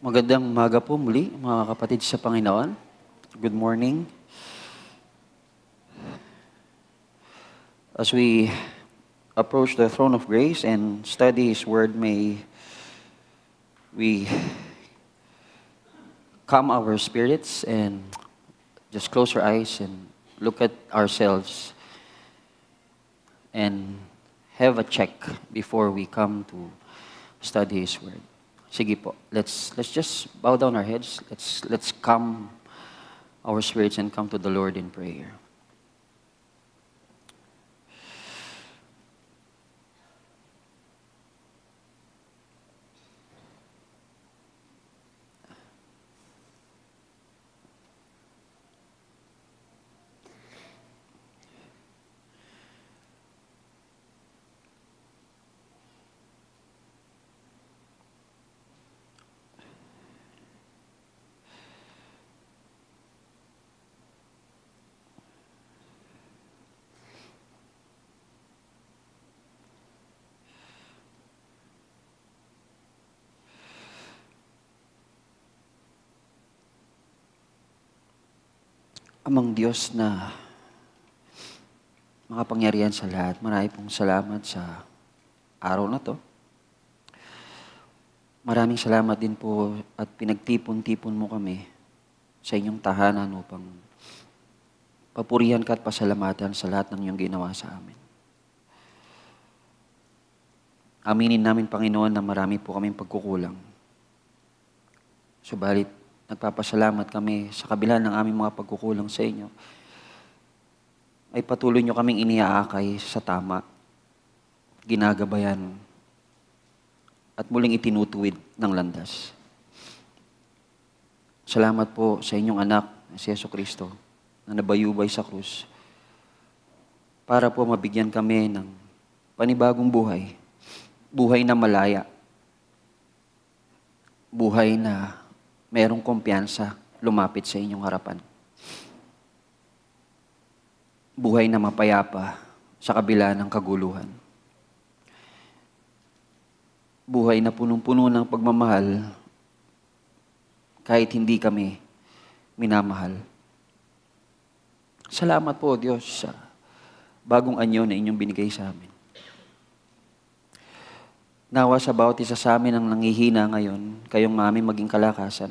Magandang umaga po muli, mga kapatid sa Panginoon. Good morning. As we approach the throne of grace and study His Word, may we calm our spirits and just close our eyes and look at ourselves and have a check before we come to study His Word. Sige po, let's just bow down our heads. Let's calm our spirits and come to the Lord in prayer. Amang Diyos na makapangyarihan sa lahat, marami pong salamat sa araw na to. Maraming salamat din po at pinagtipon-tipon mo kami sa inyong tahanan upang papurihan ka at pasalamatan sa lahat ng iyong ginawa sa amin. Aminin namin, Panginoon, na marami po kaming pagkukulang. Subalit, nagpapasalamat kami sa kabila ng aming mga pagkukulang sa inyo. Ay patuloy nyo kaming iniaakay sa tama, ginagabayan, at muling itinutuwid ng landas. Salamat po sa inyong anak, si Jesucristo, na nabayubay sa krus para po mabigyan kami ng panibagong buhay, buhay na malaya, buhay na merong kumpiyansa lumapit sa inyong harapan. Buhay na mapayapa sa kabila ng kaguluhan. Buhay na punong-puno ng pagmamahal kahit hindi kami minamahal. Salamat po, Diyos, sa bagong anyo na inyong binigay sa amin. Nawa sa bawat isa sa amin ang nangihina ngayon, kayong mami maging kalakasan.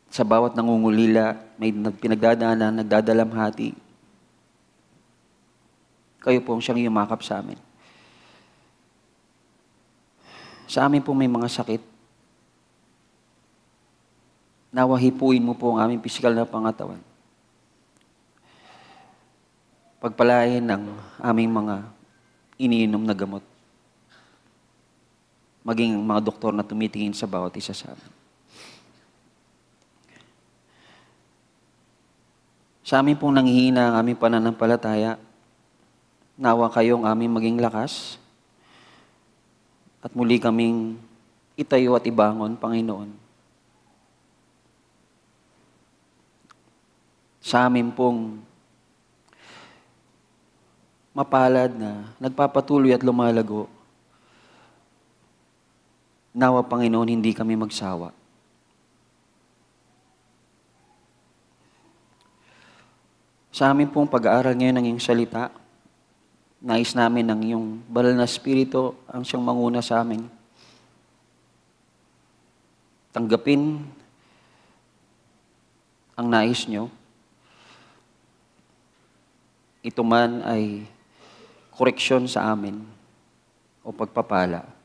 Sa bawat nangungulila, may pinagdadaanan, nagdadalamhati. Kayo po ang siyang yumakap sa amin. Sa amin po may mga sakit. Nawa hipuin mo po ang aming pisikal na pangatawan. Pagpalain ng aming mga iniinom na gamot. Maging mga doktor na tumitingin sa bawat isa sa amin. Sa amin pong nanghihina ang aming pananampalataya, nawa kayong aming maging lakas at muli kaming itayo at ibangon, Panginoon. Sa amin pong mapalad na nagpapatuloy at lumalago, nawa, Panginoon, hindi kami magsawa. Sa amin pong pag-aaral ngayon ng iyong salita, nais namin ng iyong banal na Espiritu ang siyang manguna sa amin. Tanggapin ang nais niyo. Ito man ay koreksyon sa amin o pagpapala.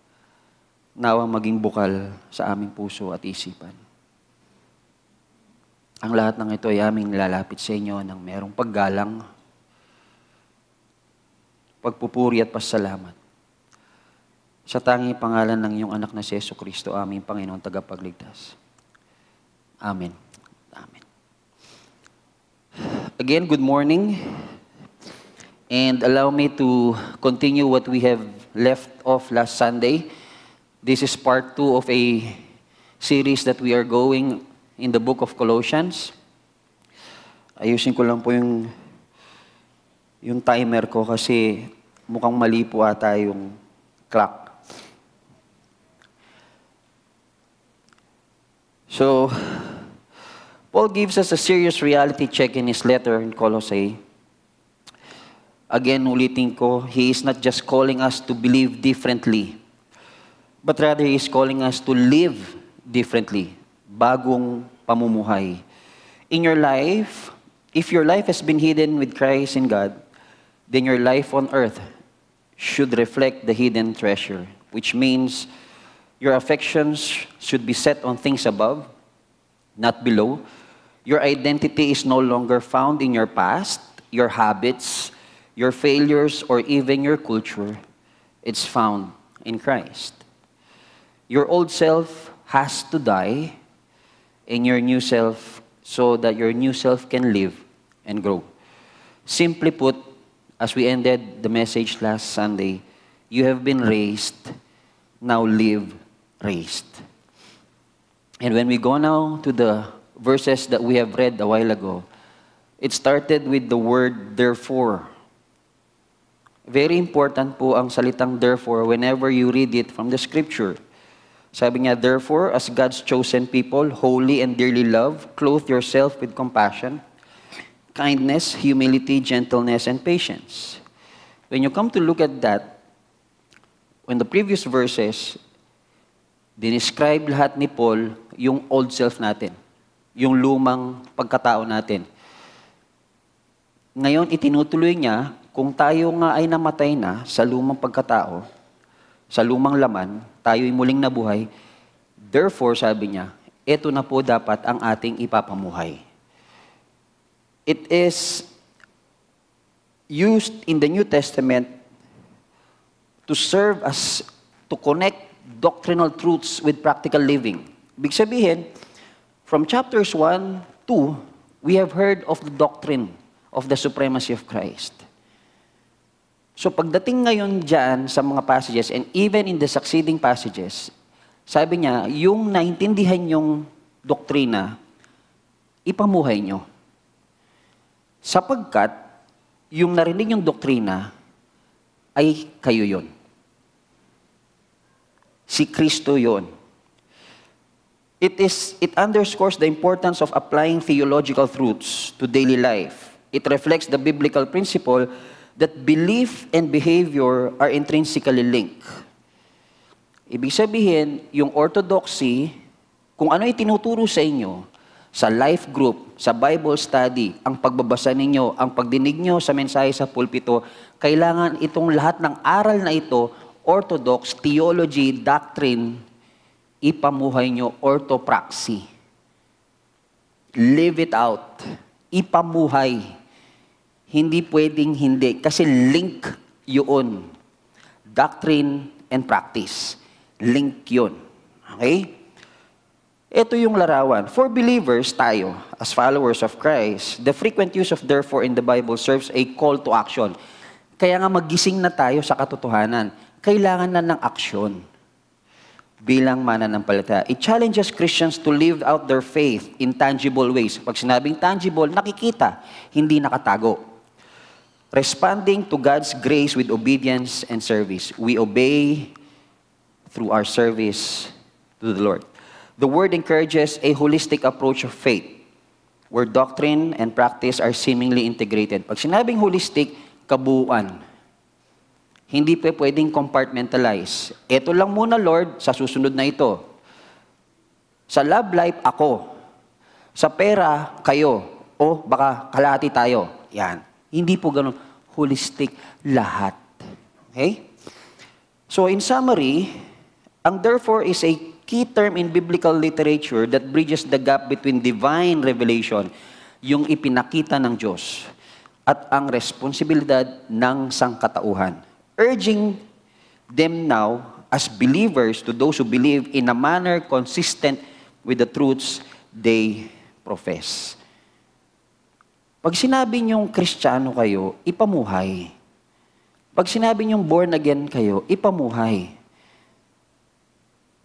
Nawa maging bukal sa aming puso at isipan. Ang lahat ng ito ay aming nilalapit sa inyo ng merong paggalang, pagpupuri at pasalamat. Sa tanging pangalan ng iyong anak na si Jesucristo, aming Panginoon tagapagligtas. Amen. Amen. Again, good morning. And allow me to continue what we have left off last Sunday. This is part 2 of a series that we are going in the book of Colossians. Ayusin ko lang po yung timer ko kasi mukhang mali po ata yung clock. So, Paul gives us a serious reality check in his letter in Colossae. Again, ulitin ko, he is not just calling us to believe differently, but rather he is calling us to live differently, bagong pamumuhay. In your life, if your life has been hidden with Christ in God, then your life on earth should reflect the hidden treasure, which means your affections should be set on things above, not below. Your identity is no longer found in your past, your habits, your failures, or even your culture. It's found in Christ. Your old self has to die, and your new self, so that your new self can live and grow. Simply put, as we ended the message last Sunday, you have been raised, now live raised. And when we go now to the verses that we have read a while ago, it started with the word therefore. Very important po ang salitang therefore whenever you read it from the scripture. Sabi niya, therefore, as God's chosen people, holy and dearly loved, clothe yourself with compassion, kindness, humility, gentleness, and patience. When you come to look at that, in the previous verses, dinescribe lahat ni Paul yung old self natin, yung lumang pagkatao natin. Ngayon, itinutuloy niya, kung tayo nga ay namatay na sa lumang pagkatao, sa lumang laman, tayo'y muling nabuhay, therefore, sabi niya, ito na po dapat ang ating ipapamuhay. It is used in the New Testament to serve as, to connect doctrinal truths with practical living. Ibig sabihin, from chapters 1, 2, we have heard of the doctrine of the supremacy of Christ. So pagdating ngayon dyan sa mga passages, and even in the succeeding passages, sabi niya, yung naintindihan yung doktrina, ipamuhay nyo. Sapagkat, yung narinig yung doktrina, ay kayo yon. Si Kristo yon. It underscores the importance of applying theological truths to daily life. It reflects the biblical principle that belief and behavior are intrinsically linked. Ibig sabihin, yung orthodoxy, kung ano itinuturo sa inyo, sa life group, sa Bible study, ang pagbabasa ninyo, ang pagdinig nyo sa mensahe sa pulpito, kailangan itong lahat ng aral na ito, orthodox, theology, doctrine, ipamuhay nyo, orthopraxy. Live it out. Ipamuhay. Hindi pwedeng hindi. Kasi link yun. Doctrine and practice. Link yun. Okay? Ito yung larawan. For believers, tayo, as followers of Christ, the frequent use of therefore in the Bible serves a call to action. Kaya nga magising na tayo sa katotohanan. Kailangan na ng aksyon bilang mananampalataya. It challenges Christians to live out their faith in tangible ways. Pag sinabing tangible, nakikita, hindi nakatago. Responding to God's grace with obedience and service. We obey through our service to the Lord. The word encourages a holistic approach of faith, where doctrine and practice are seemingly integrated. Pag sinabing holistic, kabuuan. Hindi pa pwedeng compartmentalize. Ito lang muna, Lord, sa susunod na ito. Sa love life, ako. Sa pera, kayo. O baka kalahati tayo. Yan. Hindi po ganun. Holistic lahat. Okay? So in summary, ang therefore is a key term in biblical literature that bridges the gap between divine revelation, yung ipinakita ng Diyos, at ang responsibilidad ng sangkatauhan. Urging them now as believers to those who believe in a manner consistent with the truths they profess. Pag sinabi niyong Kristiyano kayo, ipamuhay. Pag sinabi niyong born again kayo, ipamuhay.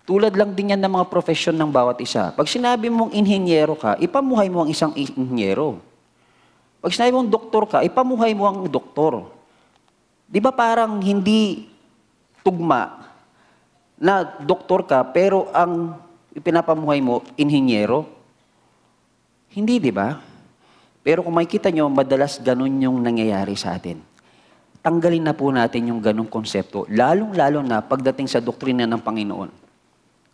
Tulad lang din yan ng mga profesyon ng bawat isa. Pag sinabi mong inhinyero ka, ipamuhay mo ang isang inhinyero. Pag sinabi mong doktor ka, ipamuhay mo ang doktor. Di ba parang hindi tugma na doktor ka, pero ang ipinapamuhay mo, inhinyero? Hindi, di ba? Pero kung makikita nyo, madalas ganun yung nangyayari sa atin. Tanggalin na po natin yung ganung konsepto, lalong-lalo na pagdating sa doktrina ng Panginoon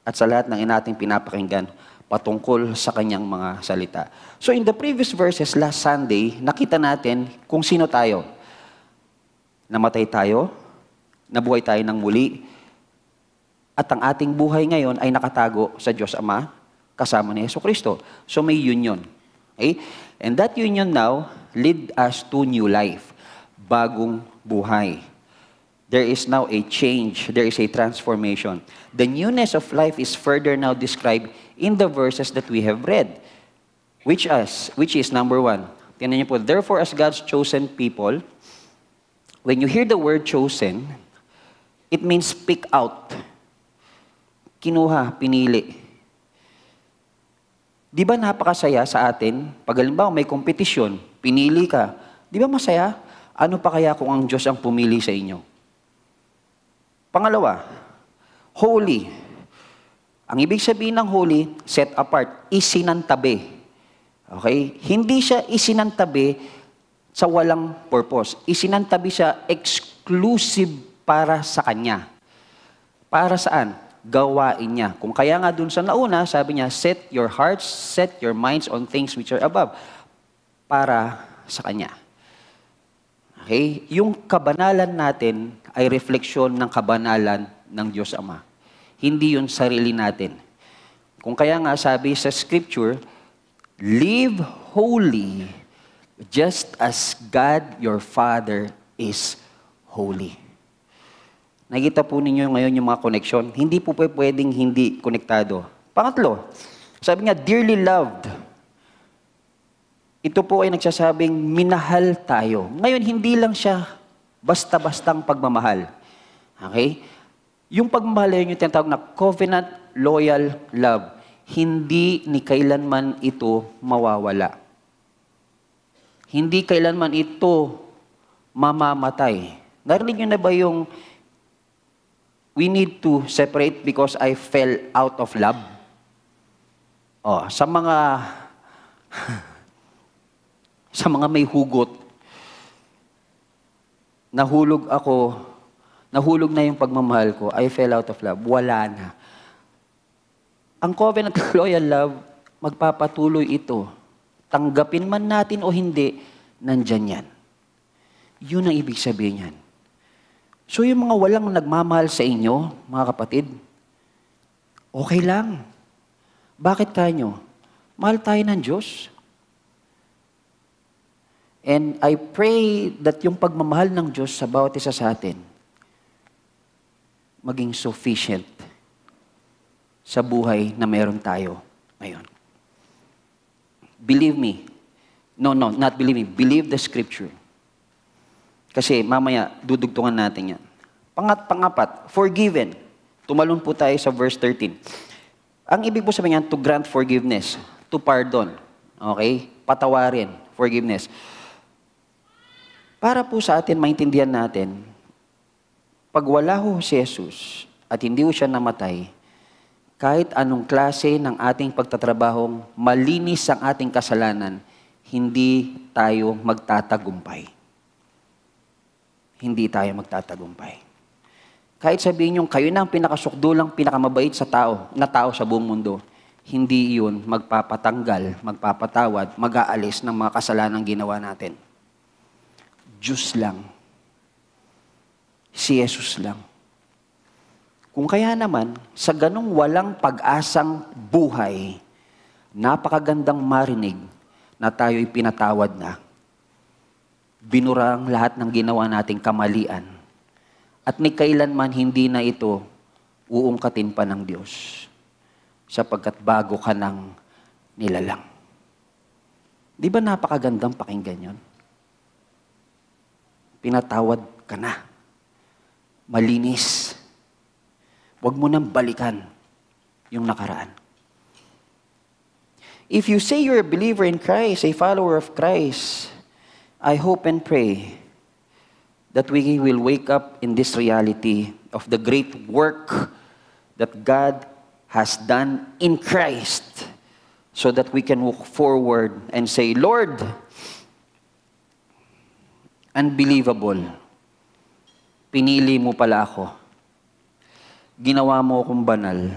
at sa lahat ng inating pinapakinggan patungkol sa kanyang mga salita. So in the previous verses last Sunday, nakita natin kung sino tayo. Namatay tayo, nabuhay tayo ng muli, at ang ating buhay ngayon ay nakatago sa Diyos Ama kasama ni Jesucristo. So may union. Okay? And that union now lead us to new life. Bagong buhay. There is now a change. There is a transformation. The newness of life is further now described in the verses that we have read. Which is number 1. Tingnan niyo po, therefore as God's chosen people, when you hear the word chosen, it means pick out. Kinuha, pinili. Di ba napakasaya sa atin? Pag halimbawa may kompetisyon, pinili ka. Di ba masaya? Ano pa kaya kung ang Diyos ang pumili sa inyo? Pangalawa, holy. Ang ibig sabihin ng holy, set apart, isinantabi. Okay? Hindi siya isinantabi sa walang purpose. Isinantabi siya exclusive para sa Kanya. Para saan? Gawain niya. Kung kaya nga dun sa nauna, sabi niya, set your hearts, set your minds on things which are above. Para sa Kanya. Okay? Yung kabanalan natin ay refleksyon ng kabanalan ng Diyos Ama. Hindi yun sarili natin. Kung kaya nga sabi sa Scripture, live holy just as God your Father is holy. Nakita po ninyo ngayon yung mga koneksyon. Hindi po pwedeng hindi konektado. Pangatlo, sabi nga, dearly loved. Ito po ay nagsasabing, minahal tayo. Ngayon, hindi lang siya basta-bastang pagmamahal. Okay? Yung pagmamahal yun yung tinatawag na covenant loyal love. Hindi ni kailanman ito mawawala. Hindi kailanman ito mamamatay. Narinig nyo na ba yung we need to separate because I fell out of love? Oh, sa mga sa mga may hugot, nahulog na yung pagmamahal ko, I fell out of love, wala na. Ang covenant loyal love, magpapatuloy ito. Tanggapin man natin o hindi, nandyan yan. Yun ang ibig sabihin yan. So yung mga walang nagmamahal sa inyo, mga kapatid, okay lang. Bakit kanyo? Mahal tayo ng Diyos. And I pray that yung pagmamahal ng Diyos sa bawat isa sa atin, maging sufficient sa buhay na meron tayo ngayon. Believe me. No, not believe me. Believe the Scripture. Kasi mamaya, dudugtungan natin yan. Pangapat, forgiven. Tumalon po tayo sa verse 13. Ang ibig po sabihin yan, to grant forgiveness, to pardon. Okay? Patawarin, forgiveness. Para po sa atin, maintindihan natin, pag wala ho si Jesus at hindi ho siya namatay, kahit anong klase ng ating pagtatrabahong malinis ang ating kasalanan, hindi tayo magtatagumpay. Hindi tayo magtatagumpay. Kahit sabihin yung kayo na ang pinakasukdulang, pinakamabait sa tao sa buong mundo, hindi yun magpapatanggal, magpapatawad, mag-aalis ng mga kasalanang ginawa natin. Diyos lang. Si Jesus lang. Kung kaya naman, sa ganong walang pag-asang buhay, napakagandang marinig na tayo'y pinatawad na. Binurang lahat ng ginawa nating kamalian. At ni kailanman hindi na ito uungkatin pa ng Diyos. Sapagkat bago ka ng nilalang. Di ba napakagandang pakinggan yun? Pinatawad ka na. Malinis. Huwag mo nang balikan yung nakaraan. If you say you're a believer in Christ, a follower of Christ, I hope and pray that we will wake up in this reality of the great work that God has done in Christ so that we can walk forward and say, Lord, unbelievable. Pinili mo pala ako. Ginawa mo akong banal.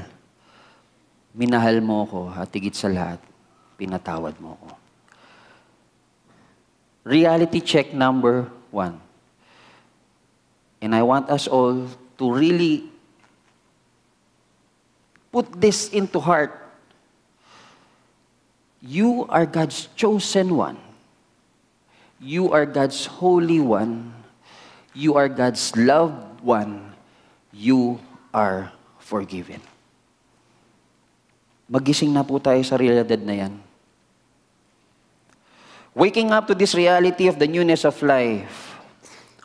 Minahal mo ako at higit sa lahat, pinatawad mo ako. Reality check number 1. And I want us all to really put this into heart. You are God's chosen one. You are God's holy one. You are God's loved one. You are forgiven. Magising na po tayo sa realidad na yan. Waking up to this reality of the newness of life,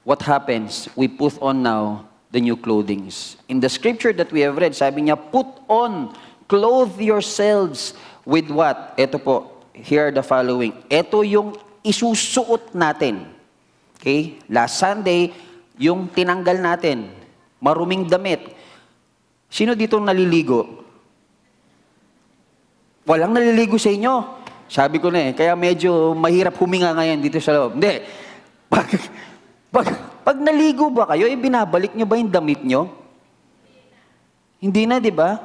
what happens? We put on now the new clothings. In the scripture that we have read, sabi niya, put on, clothe yourselves with what? Ito po, here are the following. Ito yung isusuot natin. Okay? Last Sunday, yung tinanggal natin, maruming damit. Sino dito naliligo? Walang naliligo sa inyo. Sabi ko na kaya medyo mahirap huminga ngayon dito sa loob. Hindi. Pag naligo ba kayo, binabalik nyo ba yung damit nyo? Hindi na, di ba?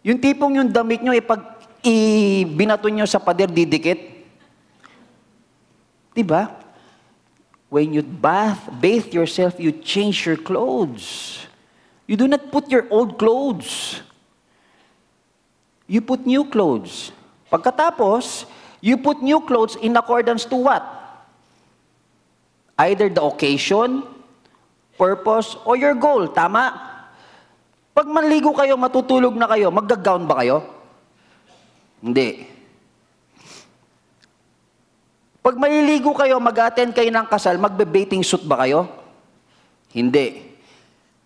Yung tipong yung damit nyo, pag binato nyo sa pader, didikit. Di ba? When you bathe yourself, you change your clothes. You do not put your old clothes. You put new clothes. Pagkatapos, you put new clothes in accordance to what? Either the occasion, purpose, or your goal. Tama? Pag manligo kayo, matutulog na kayo, magga-gown ba kayo? Hindi. Pag maliligo kayo, mag-attend kayo ng kasal, magbe-bathing suit ba kayo? Hindi.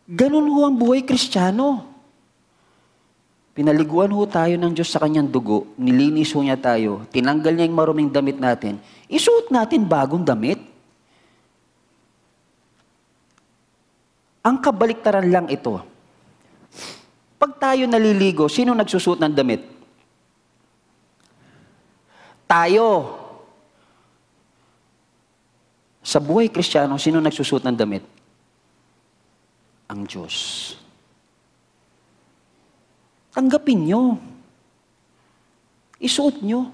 Ganun ho ang buhay Kristiyano. Pinaliguan ho tayo ng Diyos sa kanyang dugo, nilinis ho niya tayo, tinanggal niya yung maruming damit natin, isuot natin bagong damit. Ang kabaliktaran lang ito. Pag tayo naliligo, sino nagsusuot ng damit? Tayo. Sa buhay Kristiyano, sino nagsusuot ng damit? Ang Diyos. Tanggapin nyo. Isuot nyo.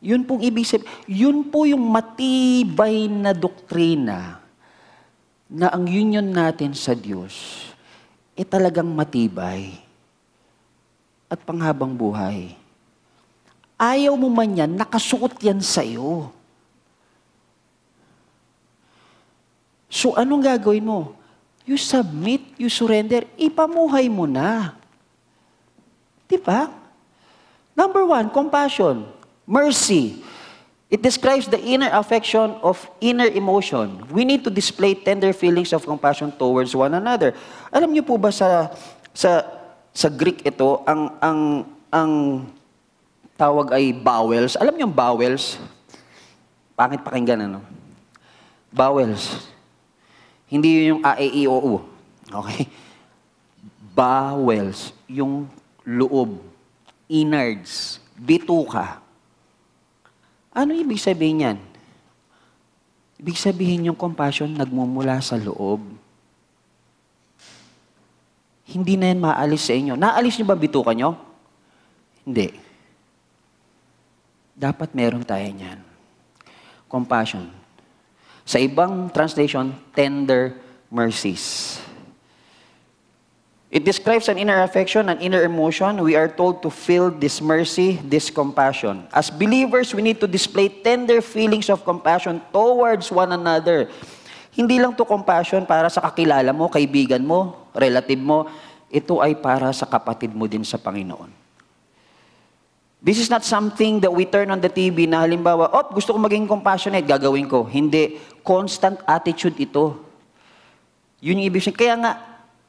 Yun pong ibig sabihin. Yun po yung matibay na doktrina na ang union natin sa Diyos talagang matibay at panghabang buhay. Ayaw mo man yan, nakasuot yan sa'yo. So anong gagawin mo? You submit, you surrender, ipamuhay mo na. Diba? Number 1, compassion. Mercy. It describes the inner affection of inner emotion. We need to display tender feelings of compassion towards one another. Alam niyo po ba sa Greek ito, ang tawag ay bowels. Alam niyo yung bowels? Pangit pakinggan, ano? Bowels. Hindi yung a, e, i, o, u. Okay? Bowels. Yung loob. Innards. Bituka. Ano ibig sabihin yan? Ibig sabihin yung compassion nagmumula sa loob. Hindi na yan maalis sa inyo. Naalis niyo ba bituka nyo? Hindi. Dapat meron tayo niyan. Compassion. Sa ibang translation, tender mercies. It describes an inner affection, an inner emotion. We are told to feel this mercy, this compassion. As believers, we need to display tender feelings of compassion towards one another. Hindi lang to compassion para sa kakilala mo, kaibigan mo, relative mo. Ito ay para sa kapatid mo din sa Panginoon. This is not something that we turn on the TV na halimbawa, gusto ko maging compassionate, gagawin ko. Hindi. Constant attitude ito. Yun yung ibig sabihin. Kaya nga,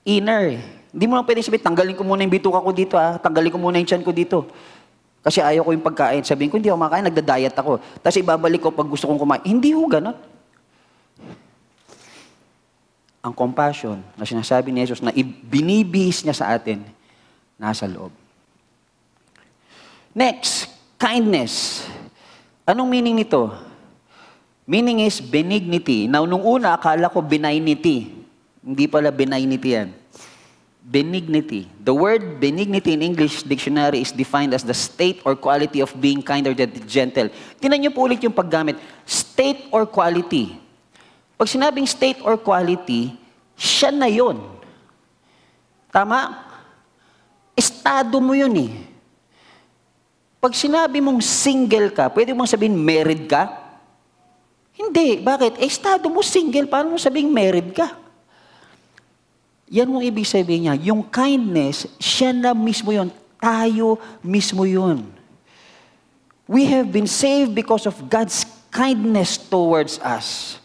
inner. Hindi mo lang pwedeng sabihin, tanggalin ko muna yung bituka ko dito, tanggalin ko muna yung tiyan ko dito. Kasi ayaw ko yung pagkain. Sabihin ko, hindi ako makain, nagda-diet ako. Tapos ibabalik ko pag gusto kong kumain. Hindi ho, ganun. ang compassion na sinasabi ni Jesus na ibinibihis niya sa atin, nasa loob. Next, kindness. Anong meaning nito? Meaning is benignity. Now, nung una, akala ko benignity. Hindi pala benignity yan. Benignity. The word benignity in English dictionary is defined as the state or quality of being kind or gentle. Tingnan niyo po ulit yung paggamit. State or quality. Pag sinabing state or quality, siya na yun. Tama? Estado mo yun eh. Pag sinabi mong single ka, pwede mong sabihin married ka? Hindi. Bakit? Estado mo single, paano mo sabihin married ka? Yan mong ibig sabihin niya. Yung kindness, siya na mismo yun. Tayo mismo yun. We have been saved because of God's kindness towards us.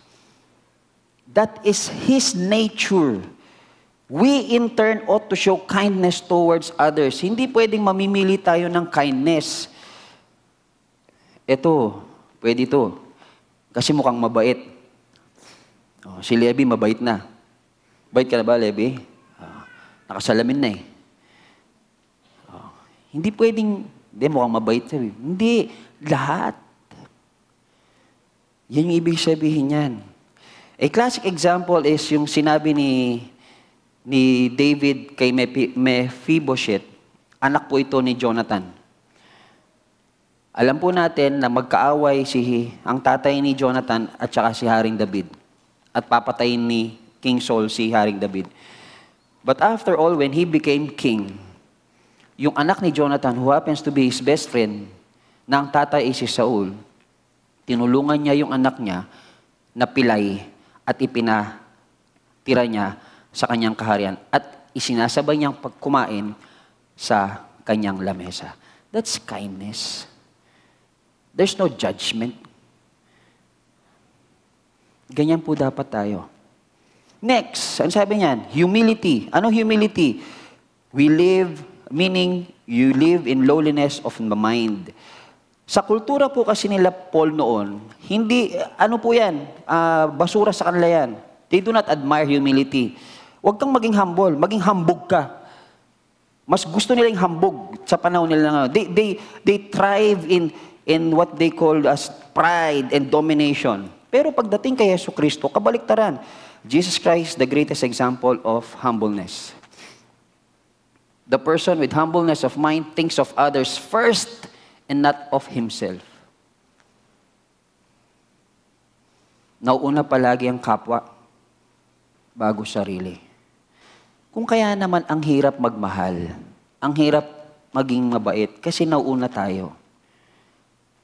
That is His nature. We in turn ought to show kindness towards others. Hindi pwedeng mamimili tayo ng kindness. Ito, pwede ito. Kasi mukhang mabait. Oh, si Levi mabait na. Bait ka na ba, Levi? Nakasalamin na eh. Hindi pwedeng, hindi, mukhang mabait sabi. Hindi, lahat. Yan yung ibig sabihin yan. A classic example is yung sinabi ni David kay Mephibosheth. Anak po ito ni Jonathan. Alam po natin na magkaaway ang tatay ni Jonathan at saka si Haring David. At papatayin ni King Saul si Haring David. But after all, when he became king, yung anak ni Jonathan, who happens to be his best friend, na ang tatay ay si Saul, tinulungan niya yung anak niya na pilay at ipinatira niya sa kanyang kaharian at isinasabay niyang pagkumain sa kanyang lamesa. That's kindness. There's no judgment. Ganyan po dapat tayo. Next, ano sabi niyan? Humility. Anong humility? We live, meaning you live in lowliness of the mind. Sa kultura po kasi nila Paul noon, hindi, ano po yan? Basura sa kanila yan. They do not admire humility. Huwag kang maging humble, maging hambog ka. Mas gusto nila yung hambog sa panahon nila. They thrive in what they call as pride and domination. Pero pagdating kay Yesu Kristo, kabaliktaran. Jesus Christ, the greatest example of humbleness. The person with humbleness of mind thinks of others first and not of himself. Nauuna palagi ang kapwa bago sarili. Kung kaya naman ang hirap magmahal, ang hirap maging mabait kasi nauuna tayo.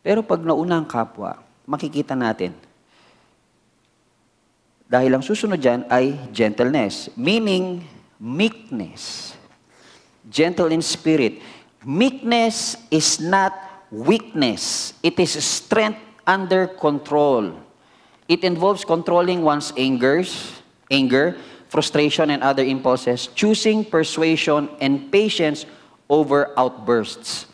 Pero pag nauna ang kapwa, makikita natin. Dahil ang susunod dyan ay gentleness, meaning meekness. Gentle in spirit. Meekness is not weakness. It is strength under control. It involves controlling one's anger, frustration, and other impulses, choosing persuasion and patience over outbursts.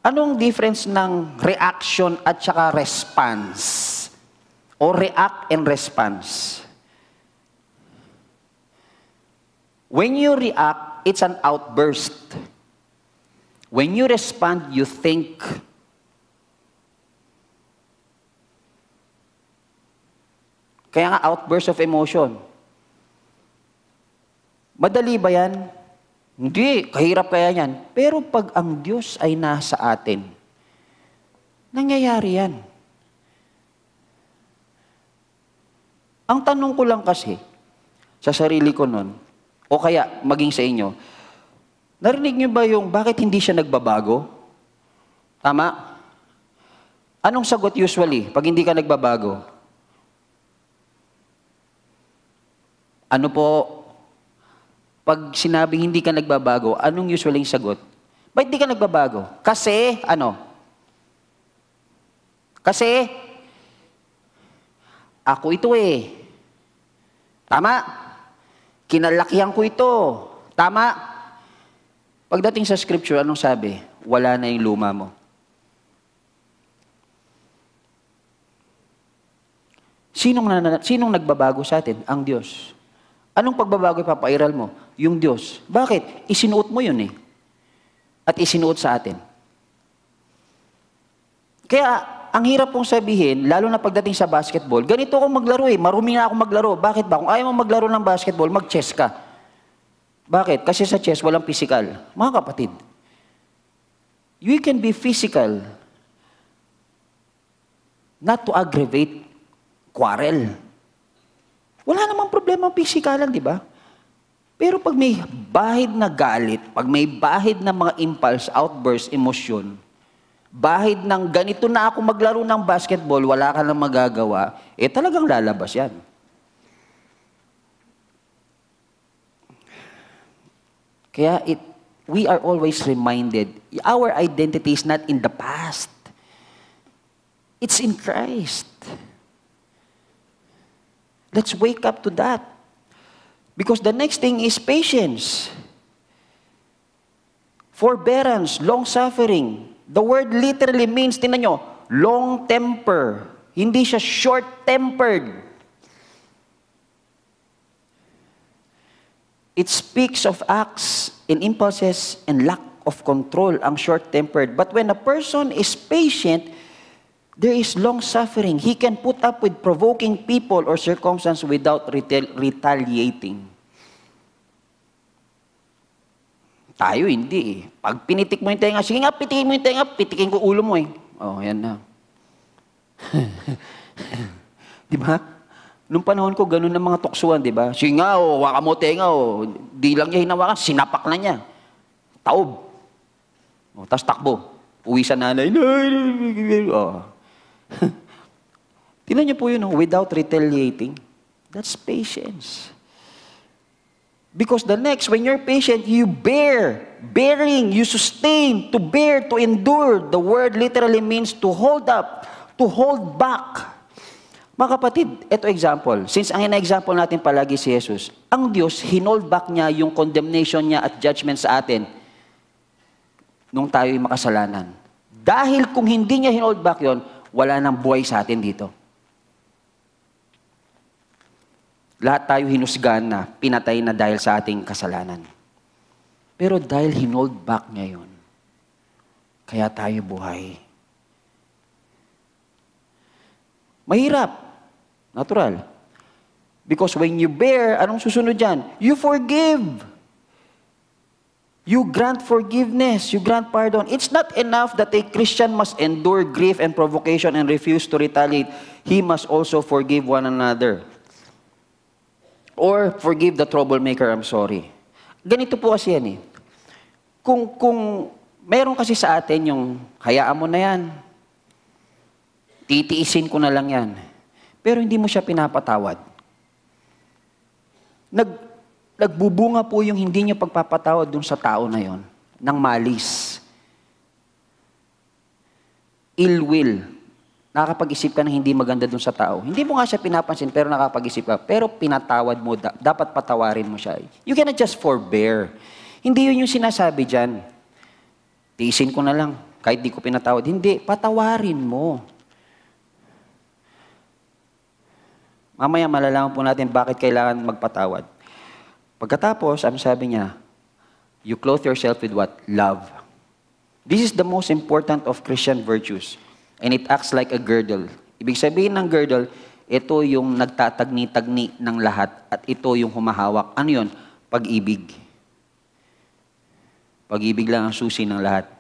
Anong difference ng reaction at saka response? O react and response? When you react, it's an outburst. When you respond, you think. Kaya nga outburst of emotion. Madali ba yan? Hindi, kahirap kaya yan. Pero pag ang Diyos ay nasa atin, nangyayari yan. Ang tanong ko lang kasi, sa sarili ko nun, o kaya maging sa inyo, narinig niyo ba yung bakit hindi siya nagbabago? Tama? Anong sagot usually pag hindi ka nagbabago? Ano po, pag sinabing hindi ka nagbabago, anong usually yung sagot? Bakit hindi ka nagbabago? Kasi, ano? Kasi, ako ito eh. Tama? Kinalakihan ko ito. Tama? Pagdating sa scripture, anong sabi? Wala na yung luma mo. Sinong nagbabago sa atin? Ang Diyos. Anong pagbabago ipapairal mo? Yung Diyos. Bakit? Isinuot mo yun eh. At isinuot sa atin. Kaya, ang hirap pong sabihin, lalo na pagdating sa basketball, ganito ako maglaro eh, marumi na ako maglaro. Bakit ba? Kung ayaw mo maglaro ng basketball, mag-chess ka. Bakit? Kasi sa chess, walang physical. Mga kapatid, you can be physical, not to aggravate, quarrel. Wala namang problema ang physikalan, di ba? Pero pag may bahid na galit, pag may bahid na mga impulse, outburst, emosyon, bahid ng ganito na ako maglaro ng basketball, wala ka nang magagawa, eh talagang lalabas yan. Kaya we are always reminded, our identity is not in the past. It's in Christ. Let's wake up to that. Because the next thing is patience. Forbearance, long-suffering. The word literally means, tingnan nyo, long temper. Hindi siya short-tempered. It speaks of acts and impulses and lack of control, ang short-tempered. But when a person is patient, there is long-suffering. He can put up with provoking people or circumstances without retaliating. Tayo hindi eh. Pag pinitik mo yung tenga, sige nga, pitikin mo yung tenga, pitikin ko ulo mo eh. Oh, yan na. Di ba? Nung panahon ko, ganun ang mga tuksuan, di ba? Sige nga, oh, waka mo tenga, oh. Di lang niya hinawakan, sinapak na niya. Taob. Oh, tas takbo. Uwi sa nanay. Oh. Tingnan niyo po yun, without retaliating. That's patience. Because the next, when you're patient, you bear. Bearing, you sustain. To bear, to endure. The word literally means to hold up, to hold back. Mga kapatid, ito example. Since ang ina-example natin palagi si Jesus, ang Diyos, hinold back niya yung condemnation niya at judgment sa atin nung tayo'y makasalanan. Dahil kung hindi niya hinold back yon, wala nang buhay sa atin dito. Lahat tayo hinusgan na, pinatay na dahil sa ating kasalanan. Pero dahil hinold back niya yun, kaya tayo buhay. Mahirap. Natural. Because when you bear, anong susunod dyan? You forgive. You grant forgiveness. You grant pardon. It's not enough that a Christian must endure grief and provocation and refuse to retaliate. He must also forgive one another. Or forgive the troublemaker, I'm sorry. Ganito po kasi yan eh. Kung meron kasi sa atin yung, hayaan mo na yan. Titiisin ko na lang yan. Pero hindi mo siya pinapatawad. Nagbubunga po yung hindi niya pagpapatawad dun sa tao na yon ng malis. Ill will. Nakakapag-isip ka ng hindi maganda dun sa tao. Hindi mo nga siya pinapansin, pero nakakapag-isip ka. Pero pinatawad mo, dapat patawarin mo siya. You cannot just forbear. Hindi yun yung sinasabi dyan. Tiisin ko na lang, kahit di ko pinatawad. Hindi, patawarin mo. Mamaya malalaman po natin bakit kailangan magpatawad. Pagkatapos, ang sabi niya, you clothe yourself with what? Love. This is the most important of Christian virtues. And it acts like a girdle. Ibig sabihin ng girdle, ito yung nagtatagni-tagni ng lahat at ito yung humahawak. Ano yun? Pag-ibig. Pag-ibig lang ang susi ng lahat.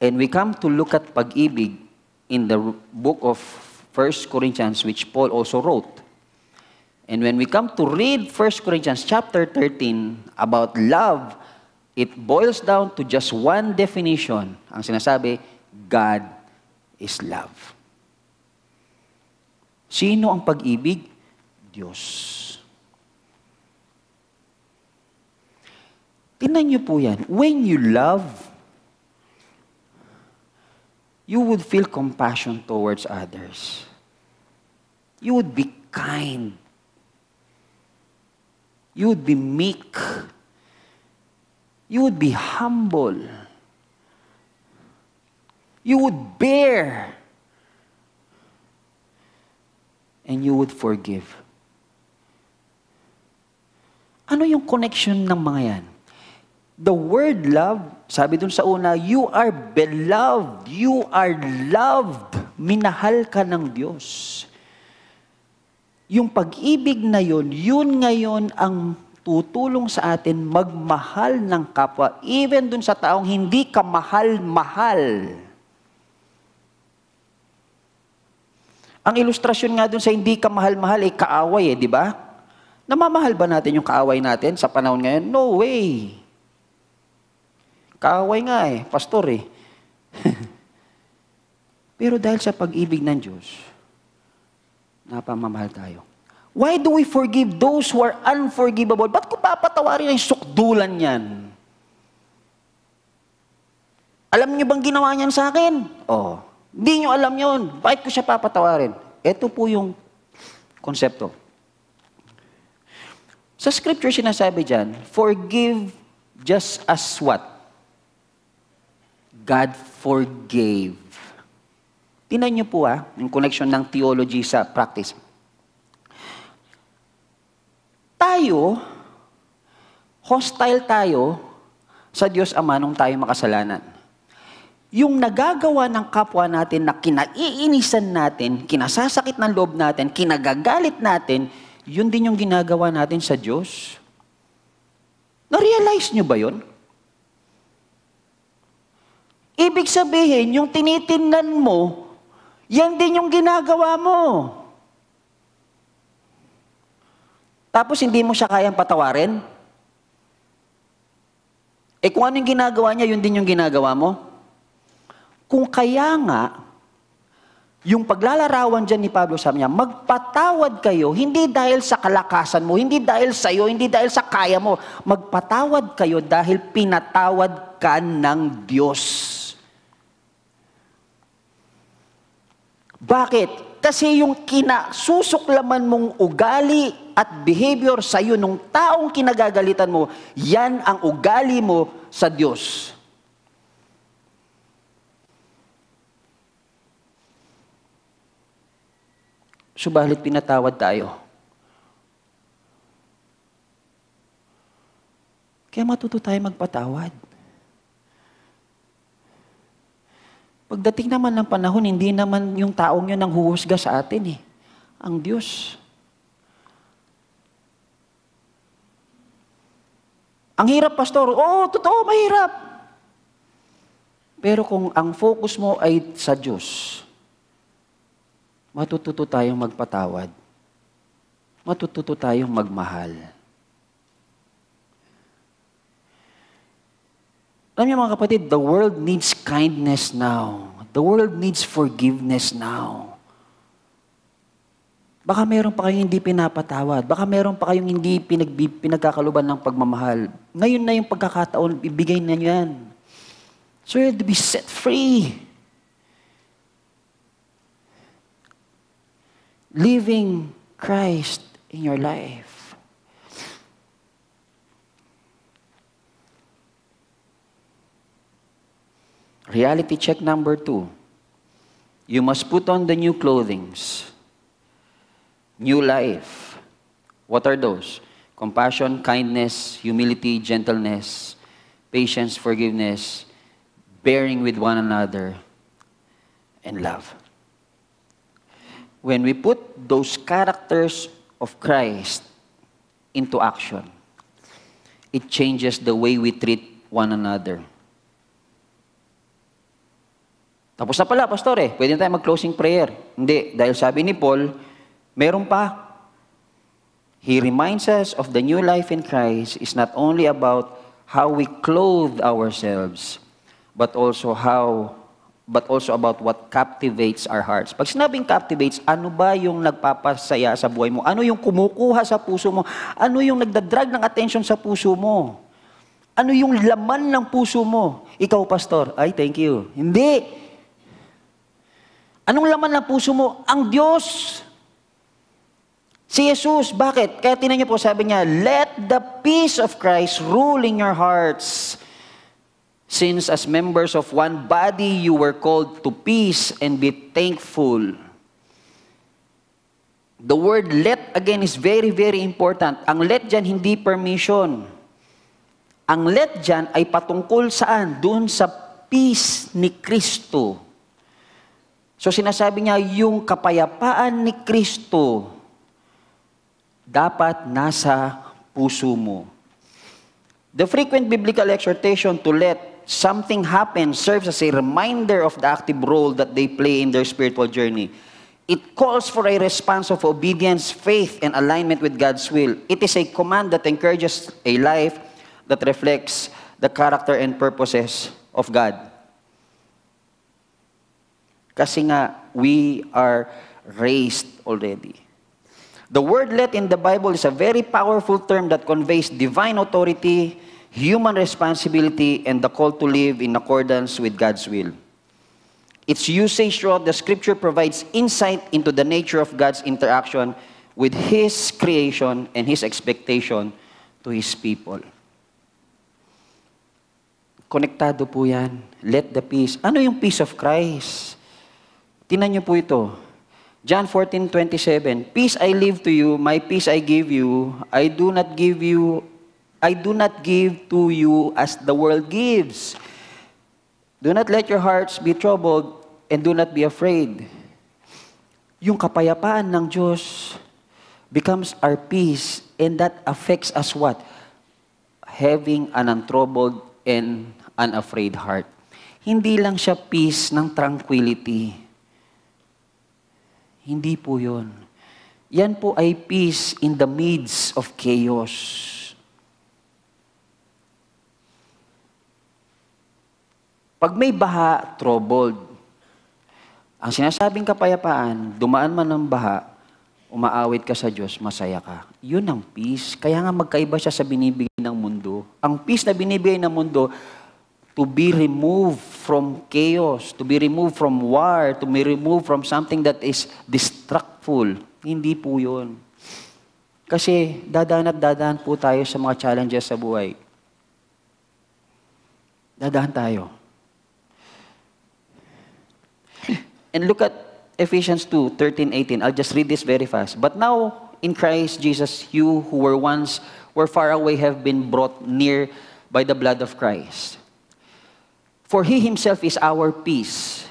And we come to look at pag-ibig in the book of 1 Corinthians, which Paul also wrote. And when we come to read 1 Corinthians chapter 13 about love, it boils down to just one definition. Ang sinasabi, God is love. Sino ang pag-ibig? Diyos. Tingnan niyo po yan. When you love, you would feel compassion towards others. You would be kind. You would be meek. You would be humble. You would bear. And and you would forgive. Ano yung connection ng mga yan? The word love, sabi dun sa una, you are beloved, you are loved, minahal ka ng Diyos. Yung pag-ibig na yun ngayon ang tutulong sa atin magmahal ng kapwa, even dun sa taong hindi ka mahal-mahal. Ang ilustrasyon nga dun sa hindi ka mahal-mahal ay kaaway di ba? Namamahal ba natin yung kaaway natin sa panahon ngayon? No way. Kaaway nga pastor Pero dahil sa pag-ibig ng Diyos, napamamahal tayo. Why do we forgive those who are unforgivable? Ba't ko papatawarin ang sukdulan yan? Alam niyo bang ginawa niyan sa akin? Hindi niyo alam yun. Bakit ko siya papatawarin? Ito po yung konsepto. Sa scripture sinasabi dyan, forgive just as what? God forgave. Tingnan niyo po yung connection ng theology sa practice. Tayo, hostile tayo sa Diyos Ama nung tayo makasalanan. Yung nagagawa ng kapwa natin na kinaiinisan natin, kinasasakit ng loob natin, kinagagalit natin, yun din yung ginagawa natin sa Diyos. Na-realize niyo ba yun? Ibig sabihin, yung tinitingnan mo, yan din yung ginagawa mo. Tapos hindi mo siya kayang patawarin? Kung ano yung ginagawa niya, yun din yung ginagawa mo? Kung kaya nga, yung paglalarawan dyan ni Pablo sabi niya, magpatawad kayo, hindi dahil sa kalakasan mo, hindi dahil sa iyo, hindi dahil sa kaya mo. Magpatawad kayo dahil pinatawad ka ng Diyos. Bakit? Kasi yung kinasusuklaman mong ugali at behavior sa iyo nung taong kinagagalitan mo, yan ang ugali mo sa Diyos. Subalit pinatawad tayo. Kaya matuto tayo magpatawad. Pagdating naman ng panahon, hindi naman yung taong yun ang huhusga sa atin ang Diyos. Ang hirap, pastor. Totoo, mahirap. Pero kung ang focus mo ay sa Diyos, matututo tayong magpatawad. Matututo tayong magmahal. Alam niyo mga kapatid, the world needs kindness now. The world needs forgiveness now. Baka meron pa kayong hindi pinapatawad. Baka meron pa kayong hindi pinagkakaluban ng pagmamahal. Ngayon na yung pagkakataon, ibigay na nyo yan. So you have to be set free. Living Christ in your life. Reality check number 2. You must put on the new clothings. New life. What are those? Compassion, kindness, humility, gentleness, patience, forgiveness, bearing with one another, and love. When we put those characters of Christ into action, it changes the way we treat one another. Tapos na pala, pastor Pwede na tayo mag-closing prayer. Hindi, dahil sabi ni Paul, meron pa. He reminds us of the new life in Christ is not only about how we clothe ourselves, but also about what captivates our hearts. Pag sinabing captivates, ano ba yung nagpapasaya sa buhay mo? Ano yung kumukuha sa puso mo? Ano yung nagdadrag ng attention sa puso mo? Ano yung laman ng puso mo? Ikaw, pastor, ay, thank you. Hindi. Anong laman ng puso mo? Ang Diyos. Si Jesus, bakit? Kaya tinan niyo po, sabi niya, let the peace of Christ rule in your hearts. Since as members of one body, you were called to peace and be thankful. The word let again is very, very important. Ang let dyan, hindi permission. Ang let dyan ay patungkol saan? Doon sa peace ni Kristo. So sinasabi niya, yung kapayapaan ni Kristo dapat nasa puso mo. The frequent biblical exhortation to let something happen serves as a reminder of the active role that they play in their spiritual journey. It calls for a response of obedience, faith, and alignment with God's will. It is a command that encourages a life that reflects the character and purposes of God. Kasi nga, we are raised already. The word let in the Bible is a very powerful term that conveys divine authority, human responsibility, and the call to live in accordance with God's will. Its usage throughout the Scripture provides insight into the nature of God's interaction with His creation and His expectation to His people. Konektado po yan. Let the peace. Ano yung peace of Christ? Tingnan niyo po ito. John 14:27, peace I leave to you, my peace I give you. I do not give to you as the world gives. Do not let your hearts be troubled and do not be afraid. Yung kapayapaan ng Diyos becomes our peace, and that affects us what? Having an untroubled and unafraid heart. Hindi lang siya peace ng tranquility. Hindi po yun. Yan po ay peace in the midst of chaos. Pag may baha, troubled. Ang sinasabing kapayapaan, dumaan man ng baha, umaawit ka sa Diyos, masaya ka. Yun ang peace. Kaya nga magkaiba siya sa binibigay ng mundo. Ang peace na binibigay ng mundo, to be removed from chaos, to be removed from war, to be removed from something that is destructful. Hindi po yun. Kasi dadaan at dadaan po tayo sa mga challenges sa buhay. Dadaan tayo. And look at Ephesians 2:13-18. I'll just read this very fast. But now, in Christ Jesus, you who were once were far away have been brought near by the blood of Christ. For He Himself is our peace.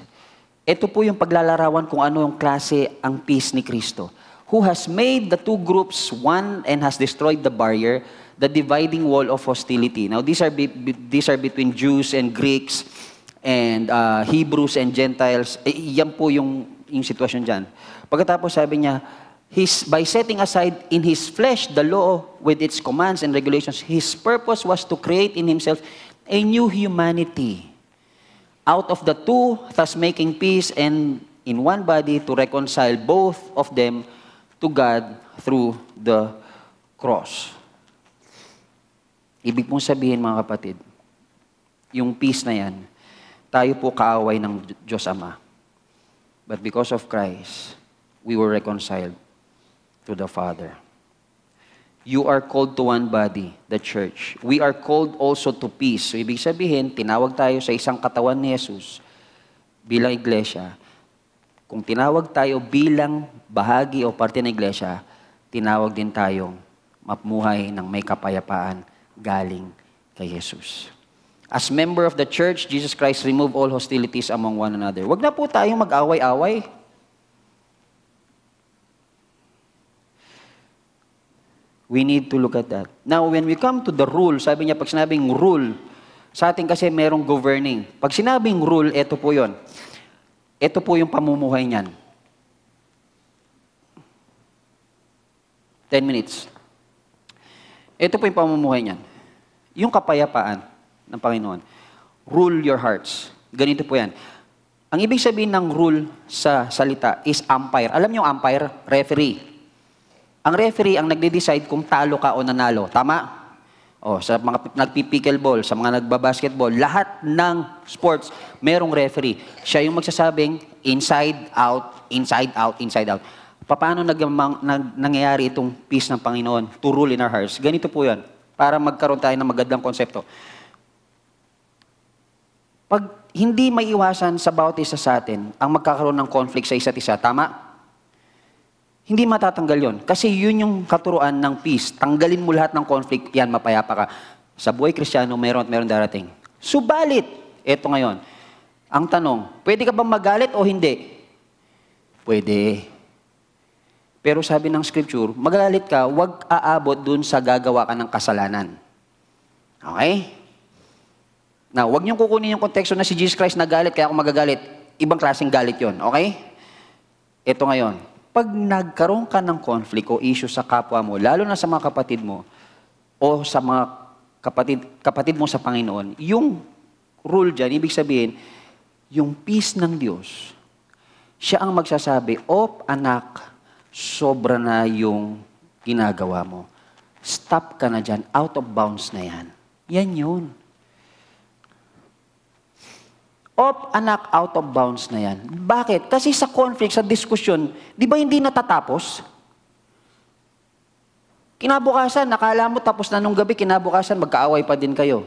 Ito po yung paglalarawan kung ano yung klase ang peace ni Kristo. Who has made the two groups one and has destroyed the barrier, the dividing wall of hostility. Now, these are between Jews and Greeks, and Hebrews and Gentiles. Yan po yung sitwasyon dyan. Pagkatapos sabi niya, by setting aside in His flesh the law with its commands and regulations, His purpose was to create in Himself a new humanity. Out of the two, thus making peace, and in one body to reconcile both of them to God through the cross. Ibig pong sabihin, mga kapatid, yung peace na yan, tayo po kaaway ng Diyos Ama. But because of Christ, we were reconciled to the Father. You are called to one body, the church. We are called also to peace. So, ibig sabihin, tinawag tayo sa isang katawan ni Jesus bilang iglesia. Kung tinawag tayo bilang bahagi o parte ng iglesia, tinawag din tayong mamuhay ng may kapayapaan galing kay Jesus. As member of the church, Jesus Christ removed all hostilities among one another. Huwag na po tayong mag-away-away. We need to look at that. Now, when we come to the rule, sabi niya, pag sinabing rule, sa atin kasi merong governing. Pag sinabing rule, ito po yon. Ito po yung pamumuhay niyan. 10 minutes. Ito po yung pamumuhay niyan. Yung kapayapaan ng Panginoon. Rule your hearts. Ganito po yan. Ang ibig sabihin ng rule sa salita is umpire. Alam niyo umpire? Referee. Ang referee ang nagde-decide kung talo ka o nanalo. Tama? O, sa mga nagpi-pickleball, sa mga nagbabasketball, lahat ng sports, merong referee. Siya yung magsasabing inside, out, inside, out, inside, out. Paano nangyayari itong peace ng Panginoon to rule in our hearts? Ganito po yan. Para magkaroon tayo ng magandang konsepto. Pag hindi may iwasan sa bawat isa sa atin ang magkakaroon ng conflict sa isa't isa, tama? Hindi matatanggal yon. Kasi yun yung katuruan ng peace. Tanggalin mo lahat ng conflict, yan, mapayapa ka. Sa buhay Kristiyano, meron at meron darating. Subalit, eto ngayon, ang tanong, pwede ka bang magalit o hindi? Pwede. Pero sabi ng Scripture, magalit ka, huwag aabot dun sa gagawa ka ng kasalanan. Okay? Now, huwag niyong kukunin yung konteksto na si Jesus Christ nagalit, kaya ako magagalit. Ibang klaseng galit yon, okay? Ito ngayon, pag nagkaroon ka ng conflict o issue sa kapwa mo, lalo na sa mga kapatid mo, o sa mga kapatid mo sa Panginoon, yung rule dyan, ibig sabihin, yung peace ng Diyos, siya ang magsasabi, anak, sobra na yung ginagawa mo. Stop ka na dyan, out of bounds na yan. Yan yun. Anak, out of bounds na yan. Bakit? Kasi sa conflict, sa diskusyon, di ba hindi natatapos? Kinabukasan, nakala mo tapos na nung gabi, kinabukasan, magkaaway pa din kayo.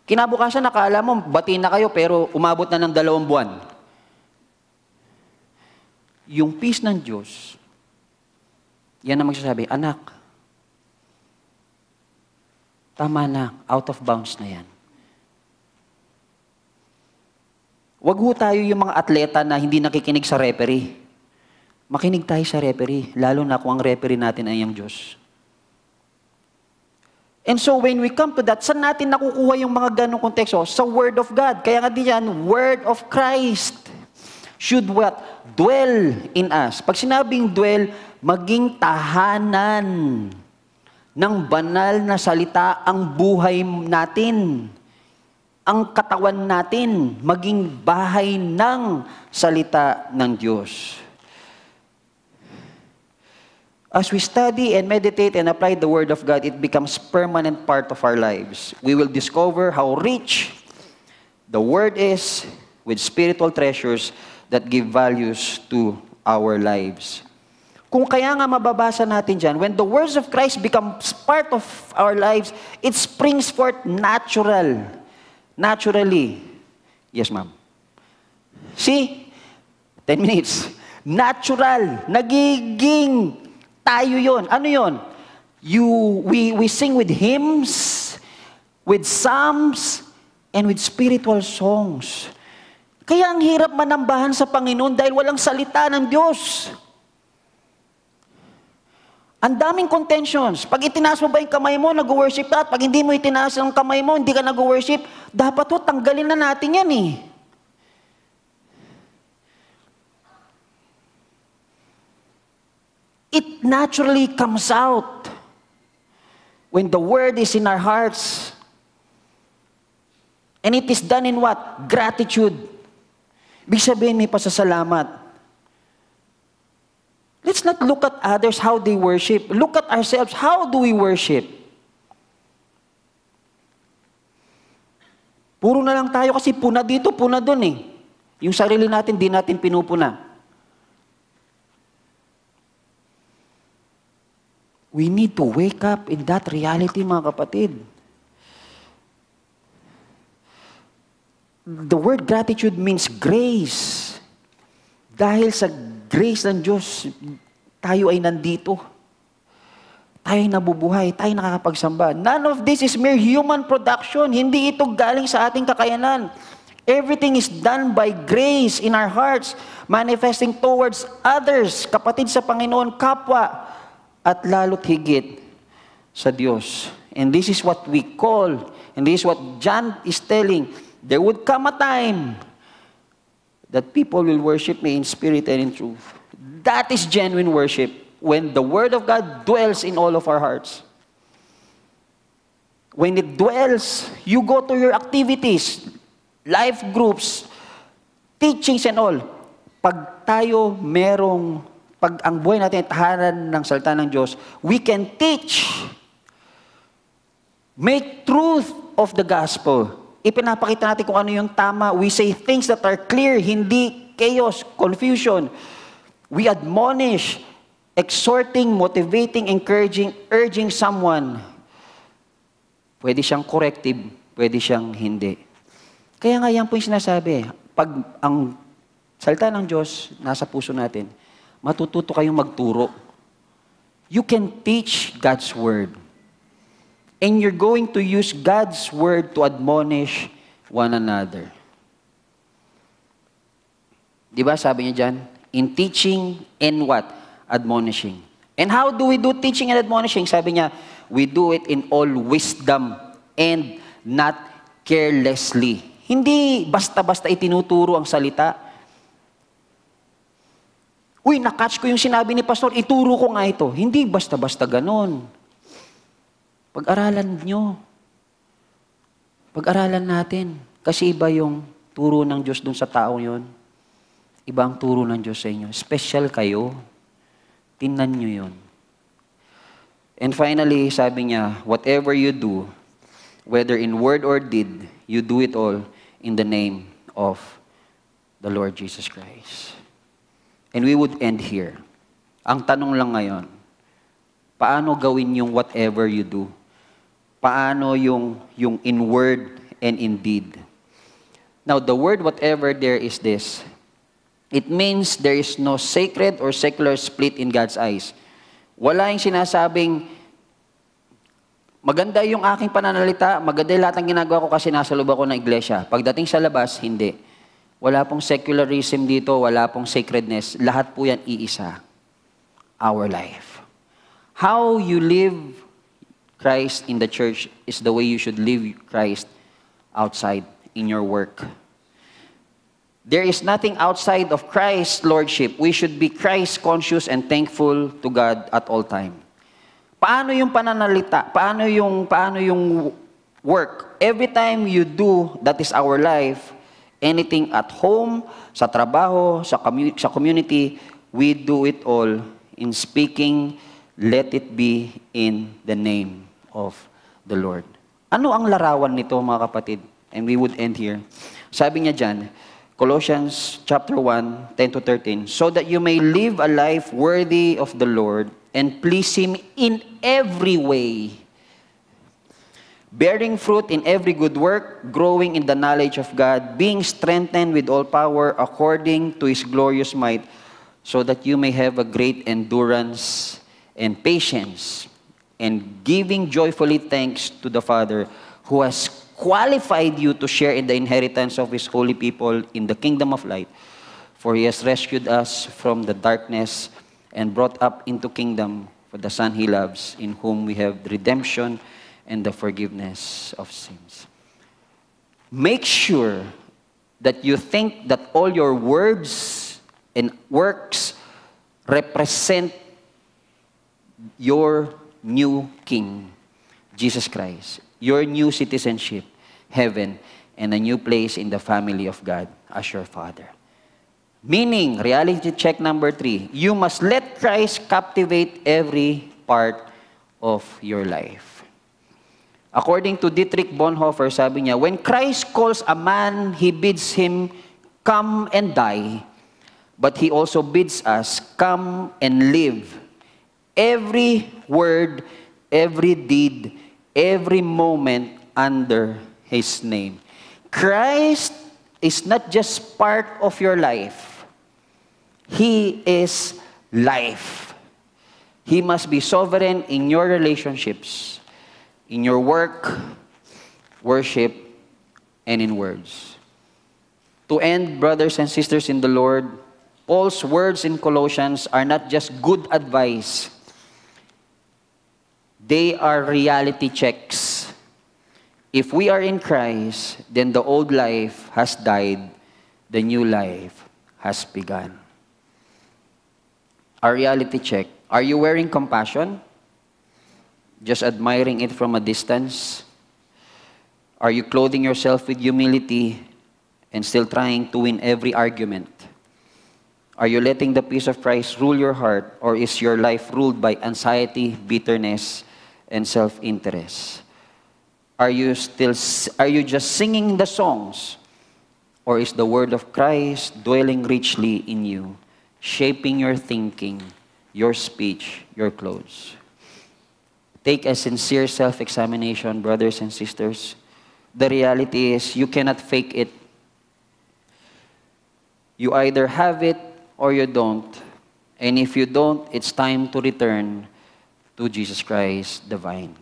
Kinabukasan, nakala mo, bati na kayo, pero umabot na ng 2 buwan. Yung peace ng Diyos, yan ang magsasabi, anak, tama na, out of bounds na yan. Wag ho tayo yung mga atleta na hindi nakikinig sa referee. Makinig tayo sa referee, lalo na kung ang referee natin ay ang Diyos. And so when we come to that, saan natin nakukuha yung mga ganong konteksto? Sa Word of God. Kaya nga diyan, Word of Christ should what? Dwell in us. Pag sinabing dwell, maging tahanan ng banal na salita ang buhay natin. Ang katawan natin maging bahay ng salita ng Diyos. As we study and meditate and apply the Word of God, it becomes permanent part of our lives. We will discover how rich the Word is with spiritual treasures that give values to our lives. Kung kaya nga mababasa natin dyan, when the words of Christ becomes part of our lives, it springs forth naturally. Yes, ma'am. See? 10 minutes. Natural. Nagiging tayo yon. Ano yon? We sing with hymns, with psalms, and with spiritual songs. Kaya ang hirap manambahan sa Panginoon dahil walang salita ng Diyos. Ang daming contentions. Pag itinaas mo ba yung kamay mo, nag-worship ka. At pag hindi mo itinaas ang kamay mo, hindi ka nag-worship. Dapat tanggalin na natin yan eh. It naturally comes out when the Word is in our hearts. And it is done in what? Gratitude. Ibig sabihin, may pasasalamat. Let's not look at others how they worship. Look at ourselves. How do we worship? Puro na lang tayo kasi puna dito, puna doon eh. Yung sarili natin, di natin pinupuna. We need to wake up in that reality, mga kapatid. The word gratitude means grace. Dahil sa grace ng Diyos, tayo ay nandito. Tayo ay nabubuhay, tayo nakakapagsamba. None of this is mere human production. Hindi ito galing sa ating kakayanan. Everything is done by grace in our hearts, manifesting towards others, kapatid sa Panginoon, kapwa, at lalo't higit sa Diyos. And this is what we call, and this is what John is telling, there would come a time that people will worship me in spirit and in truth. That is genuine worship, when the Word of God dwells in all of our hearts. When it dwells, you go to your activities, life groups, teachings and all. Pag tayo pag ang buhay natin ay tahanan ng salita ng Diyos, we can teach, make truth of the gospel. Ipinapakita natin kung ano yung tama. We say things that are clear, hindi chaos, confusion. We admonish, exhorting, motivating, encouraging, urging someone. Pwede siyang corrective, pwede siyang hindi. Kaya nga yan po yung sinasabi. Pag ang salita ng Diyos nasa puso natin, matututo kayong magturo. You can teach God's Word. And you're going to use God's Word to admonish one another. Di ba sabi niya dyan? In teaching and what? Admonishing. And how do we do teaching and admonishing? Sabi niya, we do it in all wisdom and not carelessly. Hindi basta-basta itinuturo ang salita. Uy, nakatch ko yung sinabi ni Pastor, ituro ko nga ito. Hindi basta-basta ganon. Pag-aralan nyo. Pag-aralan natin. Kasi iba yung turo ng Diyos dun sa taong yon. Iba ang turo ng Diyos sa inyo. Special kayo. Tingnan nyo yun. And finally, sabi niya, whatever you do, whether in word or deed, you do it all in the name of the Lord Jesus Christ. And we would end here. Ang tanong lang ngayon, paano gawin yung whatever you do? Paano yung in word and in deed? Now, the word whatever there is this. It means there is no sacred or secular split in God's eyes. Wala yung sinasabing, maganda yung aking pananalita, maganda yung lahat ng ginagawa ko kasi nasa loob ako ng iglesia. Pagdating sa labas, hindi. Wala pong secularism dito, wala pong sacredness. Lahat po yan iisa. Our life. How you live Christ in the church is the way you should live Christ outside in your work. There is nothing outside of Christ's lordship. We should be Christ-conscious and thankful to God at all time. Paano yung pananalita? Paano yung work? Every time you do, that is our life. Anything at home, sa trabaho, sa community, we do it all in speaking, let it be in the name of the Lord. Ano ang larawan nito, mga kapatid? And we would end here. Sabi niya dyan, Colossians chapter 1, 10-13, so that you may live a life worthy of the Lord and please Him in every way, bearing fruit in every good work, growing in the knowledge of God, being strengthened with all power according to His glorious might, so that you may have a great endurance and patience, and giving joyfully thanks to the Father who has qualified you to share in the inheritance of His holy people in the kingdom of light. For He has rescued us from the darkness and brought up into kingdom for the Son He loves, in whom we have redemption and the forgiveness of sins. Make sure that you think that all your words and works represent your new King, Jesus Christ, your new citizenship, heaven, and a new place in the family of God as your Father. Meaning, reality check number 3, you must let Christ captivate every part of your life. According to Dietrich Bonhoeffer, sabi niya, when Christ calls a man, He bids him come and die, but He also bids us come and live. Every word, every deed, every moment under His name. Christ is not just part of your life. He is life. He must be sovereign in your relationships, in your work, worship, and in words. To end, brothers and sisters in the Lord, Paul's words in Colossians are not just good advice. They are reality checks. If we are in Christ, then the old life has died, the new life has begun. Our reality check. Are you wearing compassion? Just admiring it from a distance? Are you clothing yourself with humility and still trying to win every argument? Are you letting the peace of Christ rule your heart, or is your life ruled by anxiety, bitterness, and self-interest? Are you just singing the songs, or is the word of Christ dwelling richly in you, shaping your thinking, your speech, your clothes? Take a sincere self-examination, brothers and sisters. The reality is you cannot fake it. You either have it or you don't. And if you don't, it's time to return to Jesus Christ, the vine.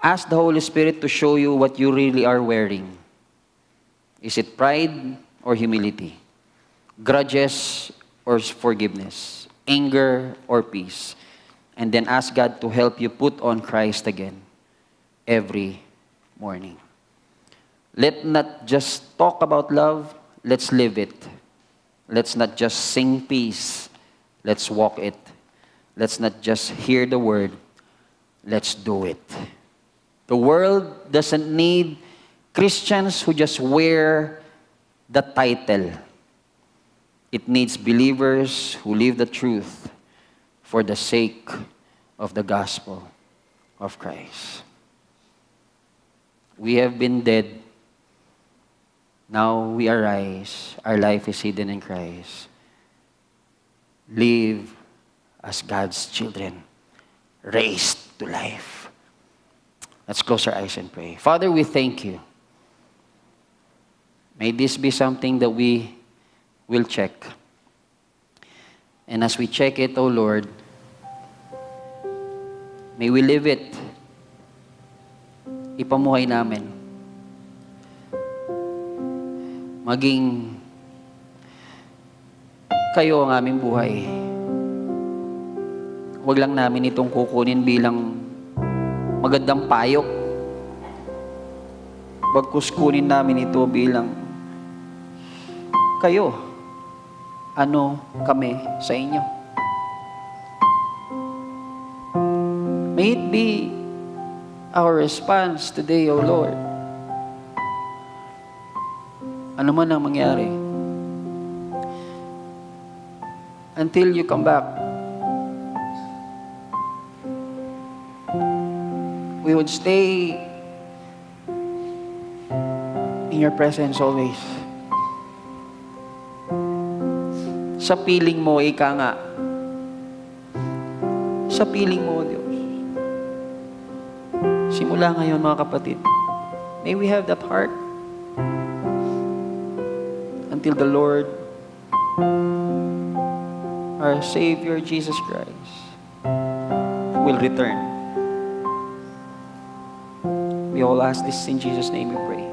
Ask the Holy Spirit to show you what you really are wearing. Is it pride or humility? Grudges or forgiveness? Anger or peace? And then ask God to help you put on Christ again every morning. Let's not just talk about love, let's live it. Let's not just sing peace, let's walk it. Let's not just hear the word, let's do it. The world doesn't need Christians who just wear the title. It needs believers who live the truth for the sake of the gospel of Christ. We have been dead. Now we arise. Our life is hidden in Christ. Live as God's children, raised to life. Let's close our eyes and pray. Father, we thank you. May this be something that we will check. And as we check it, O Lord, may we live it. Ipamuhay namin. Maging kayo ang aming buhay. Huwag lang namin itong kukunin bilang magandang payok. Bagkus kunin namin ito bilang kayo. Ano kami sa inyo? May it be our response today, O Lord. Ano man ang mangyari. Until you come back, we would stay in your presence always. Sa piling mo, ika nga. Sa piling mo, Diyos. Simula ngayon, mga kapatid, may we have that heart until the Lord, our Savior, Jesus Christ, will return. We all ask this in Jesus' name we pray.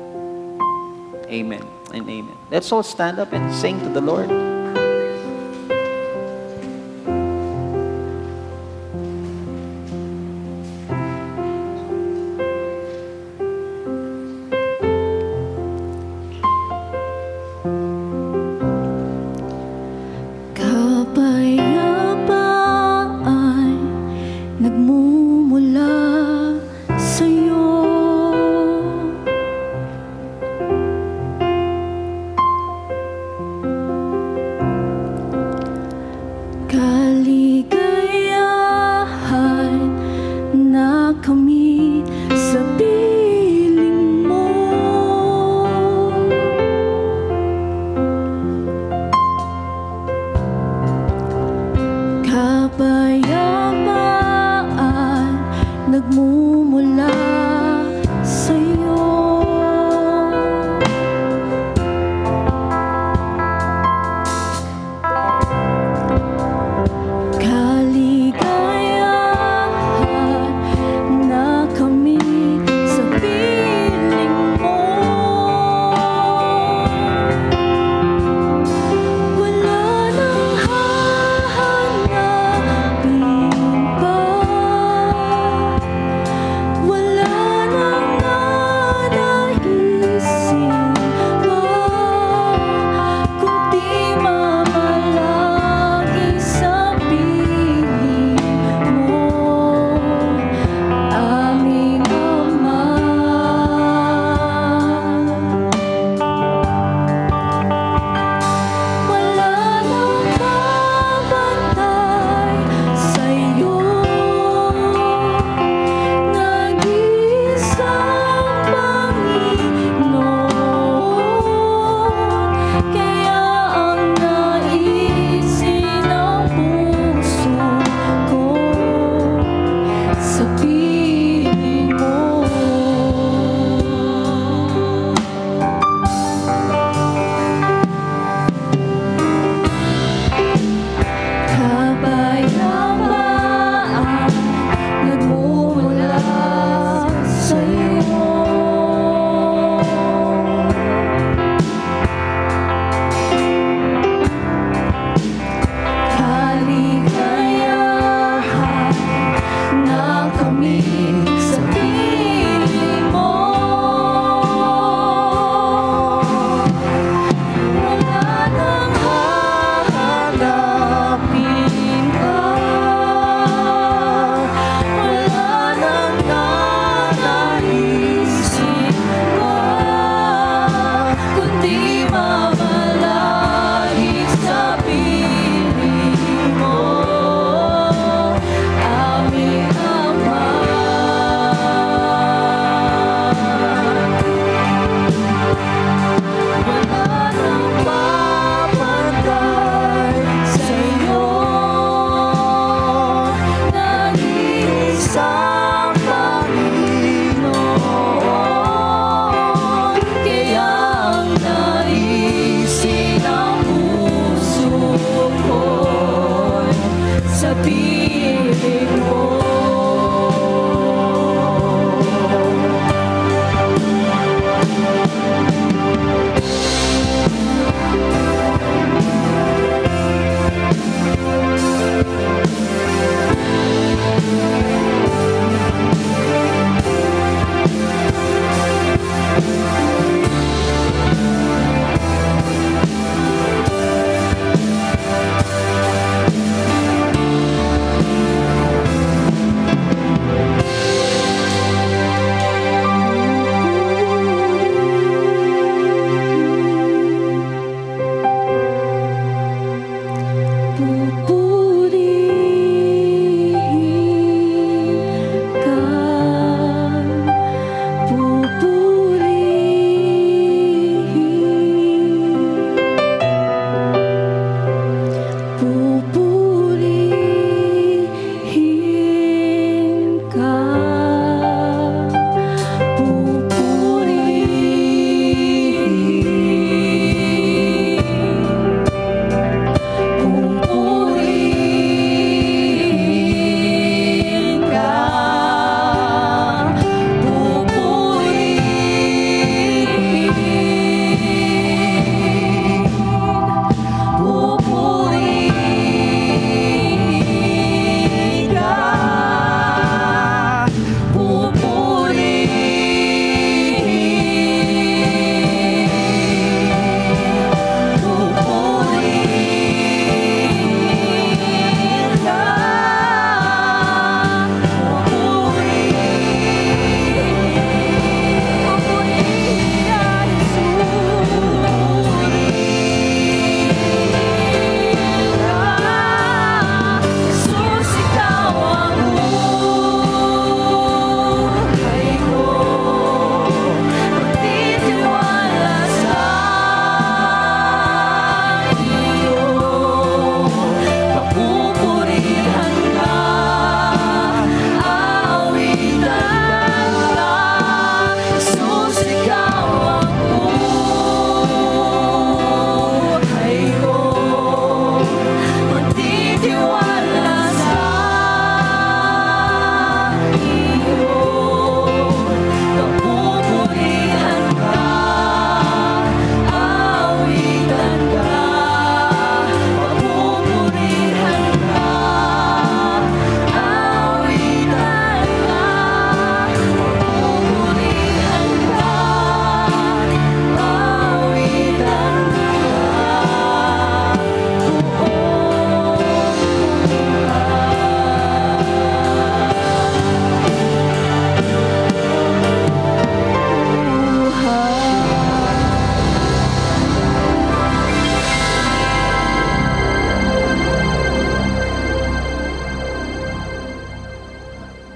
Amen and amen. Let's all stand up and sing to the Lord.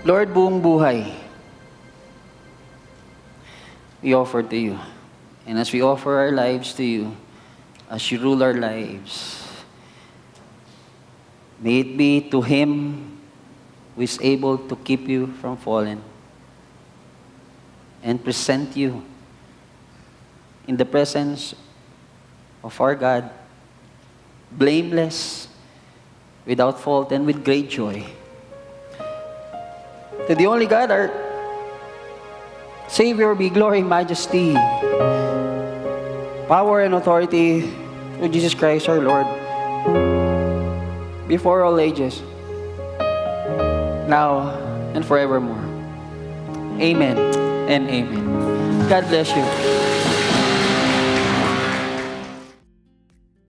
Lord, buong buhay, we offer to you. And as we offer our lives to you, as you rule our lives, may it be to Him who is able to keep you from falling and present you in the presence of our God, blameless, without fault, and with great joy. To the only God, our Savior, be glory, majesty, power, and authority through Jesus Christ our Lord, before all ages, now and forevermore. Amen and amen. God bless you.